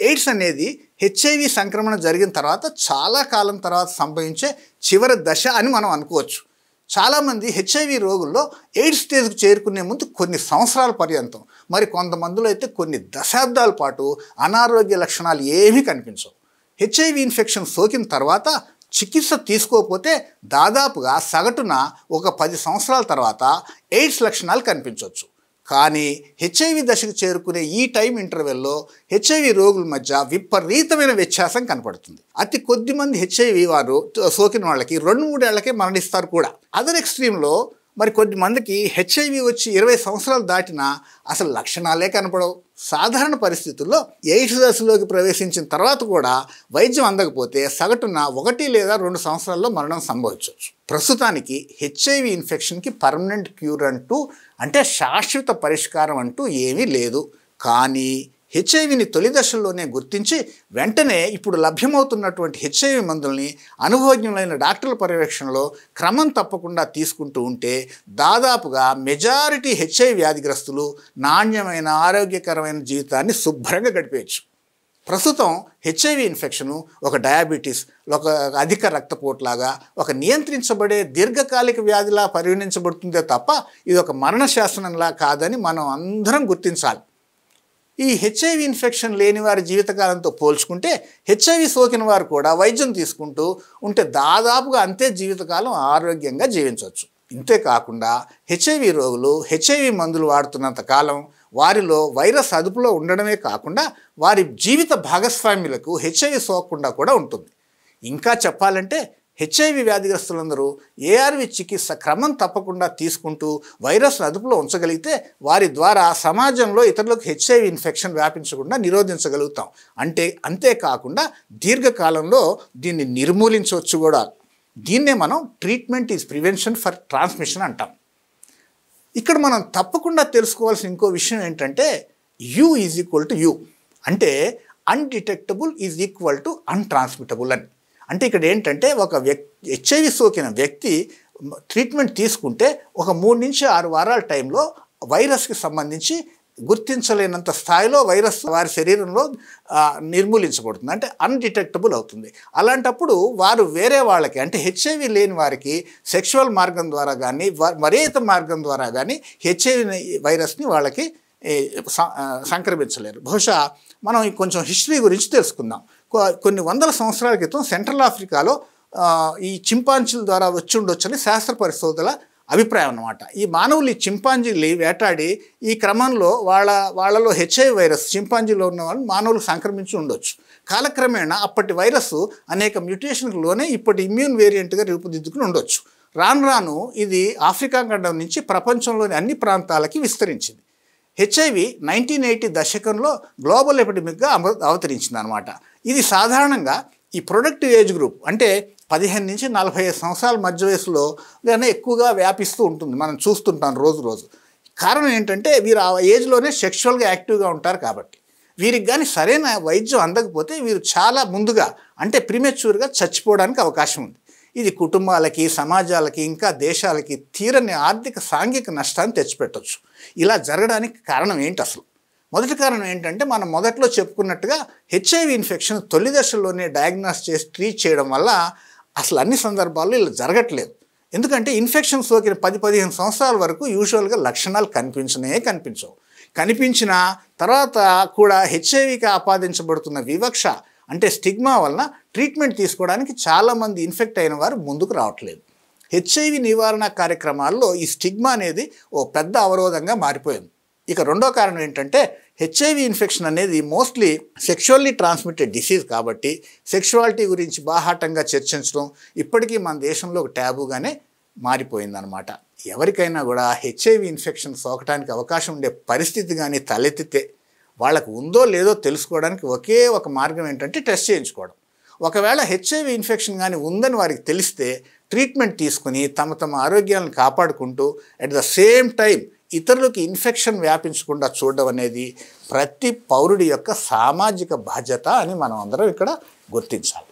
AIDS అనేది HIV సంక్రమణ జరిగిన తర్వాత చాలా కాలం తర్వాత సంభవించే చివరి దశ అని మనం అనుకోవచ్చు. చాలామంది హెచ్ఐవి రోగుల్లో ఎయిడ్స్ స్టేజ్కి చేరుకునే ముందు కొన్ని సంవత్సరాల పర్యంతం, మరి కొంతమందిలో అయితే కొన్ని దశాబ్దాల పాటు అనారోగ్య లక్షణాలు ఏమీ కనిపించవు. హెచ్ఐవి ఇన్ఫెక్షన్ సోకిన తర్వాత చికిత్స తీసుకోకపోతే దాదాపుగా సగటున ఒక 10 సంవత్సరాల తర్వాత ఎయిడ్స్ లక్షణాలు కనిపించవచ్చు. కానీ హెచ్ఐవి దశకు చేరుకునే ఈ టైం ఇంటర్వెల్లో హెచ్ఐవి రోగుల మధ్య విపరీతమైన వ్యత్యాసం కనపడుతుంది. అతి కొద్ది మంది హెచ్ఐవి వారు సోకిన వాళ్ళకి 2-3 ఏళ్లకే మరణిస్తారు కూడా. అదర్ ఎక్స్ట్రీమ్లో మరి కొద్దిమందికి హెచ్ఐవి వచ్చి 20 సంవత్సరాలు దాటినా అసలు లక్షణాలే కనపడవు. సాధారణ పరిస్థితుల్లో ఎయిడ్స్ దశలోకి ప్రవేశించిన తర్వాత కూడా వైద్యం అందకపోతే సగటున 1 లేదా 2 సంవత్సరాల్లో మరణం సంభవించవచ్చు. ప్రస్తుతానికి హెచ్ఐవి ఇన్ఫెక్షన్కి పర్మనెంట్ క్యూర్ అంటూ, అంటే శాశ్వత పరిష్కారం అంటూ ఏమీ లేదు. కానీ హెచ్ఐవిని తొలి దశల్లోనే గుర్తించి వెంటనే ఇప్పుడు లభ్యమవుతున్నటువంటి హెచ్ఐవి మందుల్ని అనుభవజ్ఞులైన డాక్టర్ల పర్యవేక్షణలో క్రమం తప్పకుండా తీసుకుంటూ ఉంటే దాదాపుగా మెజారిటీ హెచ్ఐవి వ్యాధిగ్రస్తులు నాణ్యమైన ఆరోగ్యకరమైన జీవితాన్ని శుభ్రంగా గడిపేయచ్చు. ప్రస్తుతం హెచ్ఐవి ఇన్ఫెక్షను ఒక డయాబెటీస్, ఒక అధిక రక్తపోటులాగా, ఒక నియంత్రించబడే దీర్ఘకాలిక వ్యాధిలా పరిగణించబడుతుందే తప్ప ఇది ఒక మరణ శాసనంలా కాదని మనం అందరం గుర్తించాలి. ఈ హెచ్ఐవి ఇన్ఫెక్షన్ లేని వారి జీవితకాలంతో పోల్చుకుంటే హెచ్ఐవి సోకిన వారు కూడా వైద్యం తీసుకుంటూ ఉంటే దాదాపుగా అంతే జీవితకాలం ఆరోగ్యంగా జీవించవచ్చు. ఇంతేకాకుండా హెచ్ఐవి రోగులు హెచ్ఐవి మందులు వాడుతున్నంత కాలం వారిలో వైరస్ అదుపులో ఉండడమే కాకుండా వారి జీవిత భాగస్వామ్యులకు హెచ్ఐవి సోకకుండా కూడా ఉంటుంది. ఇంకా చెప్పాలంటే హెచ్ఐవి వ్యాధిగ్రస్తులందరూ ఏఆర్వి చికిత్స క్రమం తప్పకుండా తీసుకుంటూ వైరస్ను అదుపులో ఉంచగలిగితే వారి ద్వారా సమాజంలో ఇతరులకు హెచ్ఐవి ఇన్ఫెక్షన్ వ్యాపించకుండా నిరోధించగలుగుతాం. అంతేకాకుండా దీర్ఘకాలంలో దీన్ని నిర్మూలించవచ్చు కూడా. దీన్నే మనం treatment is prevention for transmission అంటాం. ఇక్కడ మనం తప్పకుండా తెలుసుకోవాల్సిన ఇంకో విషయం ఏంటంటే you is equal to you, అంటే అన్డిటెక్టబుల్ ఈజ్ ఈక్వల్ టు అన్ట్రాన్స్మిటబుల్ అని. అంటే ఇక్కడ ఏంటంటే ఒక హెచ్ఐవి సోకిన వ్యక్తి ట్రీట్మెంట్ తీసుకుంటే ఒక 3 నుంచి 6 వారాల టైంలో వైరస్కి సంబంధించి గుర్తించలేనంత స్థాయిలో వైరస్ వారి శరీరంలో నిర్మూలించబడుతుంది, అంటే అన్డిటెక్టబుల్ అవుతుంది. అలాంటప్పుడు వారు వేరే వాళ్ళకి, అంటే హెచ్ఐవి లేని వారికి సెక్షువల్ మార్గం ద్వారా కానీ మరే ఇతర మార్గం ద్వారా కానీ హెచ్ఐవి వైరస్ని వాళ్ళకి సంక్రమించలేరు. బహుశా మనం కొంచెం హిస్టరీ గురించి తెలుసుకుందాం. కొన్ని వందల సంవత్సరాల క్రితం సెంట్రల్ ఆఫ్రికాలో ఈ చింపాంజీల ద్వారా వచ్చి ఉండొచ్చని శాస్త్ర పరిశోధకుల అభిప్రాయం అన్నమాట. ఈ మానవులు ఈ చింపాంజీలు వేటాడి ఈ క్రమంలో వాళ్ళలో హెచ్ఐవి వైరస్ చింపాంజీలో ఉన్న వాళ్ళు మానవులు సంక్రమించి ఉండొచ్చు. కాలక్రమేణా అప్పటి వైరస్ అనేక మ్యూటేషన్కి లోనే ఇప్పటి ఇమ్యూన్ వేరియంట్గా రూపుదిద్దుకుని ఉండొచ్చు. రాను ఇది ఆఫ్రికా ఖండం నుంచి ప్రపంచంలోని అన్ని ప్రాంతాలకి విస్తరించింది. హెచ్ఐవి 1980 దశకంలో గ్లోబల్ ఎపిడమిక్గా అవతరించింది అనమాట. ఇది సాధారణంగా ఈ ప్రొడక్టివ్ ఏజ్ గ్రూప్, అంటే 15 నుంచి 45 సంవత్సరాల మధ్య వయసులో గానే ఎక్కువగా వ్యాపిస్తూ ఉంటుంది. మనం చూస్తుంటాం రోజు. కారణం ఏంటంటే వీరు ఆ ఏజ్లోనే సెక్షువల్గా యాక్టివ్గా ఉంటారు కాబట్టి. వీరికి కానీ సరైన వైద్యం అందకపోతే వీరు చాలా ముందుగా, అంటే ప్రీమెచ్యూర్గా చచ్చిపోవడానికి అవకాశం ఉంది. ఇది కుటుంబాలకి, సమాజాలకి, ఇంకా దేశాలకి తీరని ఆర్థిక సాంఘిక నష్టాన్ని తెచ్చిపెట్టవచ్చు. ఇలా జరగడానికి కారణం ఏంటి అసలు? మొదటి కారణం ఏంటంటే మనం మొదట్లో చెప్పుకున్నట్టుగా హెచ్ఐవి ఇన్ఫెక్షన్ తొలి దశల్లోనే డయాగ్నోస్ చేసి ట్రీట్ చేయడం వల్ల అసలు అన్ని సందర్భాల్లో ఇలా జరగట్లేదు. ఎందుకంటే ఇన్ఫెక్షన్ సోకిన 10-15 సంవత్సరాల వరకు యూజువల్గా లక్షణాలు కనిపించవు. కనిపించిన తర్వాత కూడా హెచ్ఐవికి ఆపాదించబడుతున్న వివక్ష, అంటే స్టిగ్మా వలన ట్రీట్మెంట్ తీసుకోవడానికి చాలామంది ఇన్ఫెక్ట్ అయిన వారు ముందుకు రావట్లేదు. హెచ్ఐవి నివారణ కార్యక్రమాల్లో ఈ స్టిగ్మా అనేది ఓ పెద్ద అవరోధంగా మారిపోయింది. ఇక రెండో కారణం ఏంటంటే హెచ్ఐవి ఇన్ఫెక్షన్ అనేది మోస్ట్లీ సెక్షువల్లీ ట్రాన్స్మిటెడ్ డిసీజ్ కాబట్టి సెక్షువాలిటీ గురించి బాహాటంగా చర్చించడం ఇప్పటికీ మన దేశంలో ఒక ట్యాబూగానే మారిపోయిందనమాట. ఎవరికైనా కూడా హెచ్ఐవి ఇన్ఫెక్షన్ సోకడానికి అవకాశం ఉండే పరిస్థితి కానీ తలెత్తితే వాళ్ళకు ఉందో లేదో తెలుసుకోవడానికి ఒకే ఒక మార్గం ఏంటంటే టెస్ట్ చేయించుకోవడం. ఒకవేళ హెచ్ఐవి ఇన్ఫెక్షన్ కానీ ఉందని వారికి తెలిస్తే ట్రీట్మెంట్ తీసుకుని తమ ఆరోగ్యాలను కాపాడుకుంటూ అట్ ద సేమ్ టైం ఇతరులకు ఇన్ఫెక్షన్ వ్యాపించకుండా చూడడం అనేది ప్రతి పౌరుడి యొక్క సామాజిక బాధ్యత అని మనం అందరం ఇక్కడ గుర్తించాలి.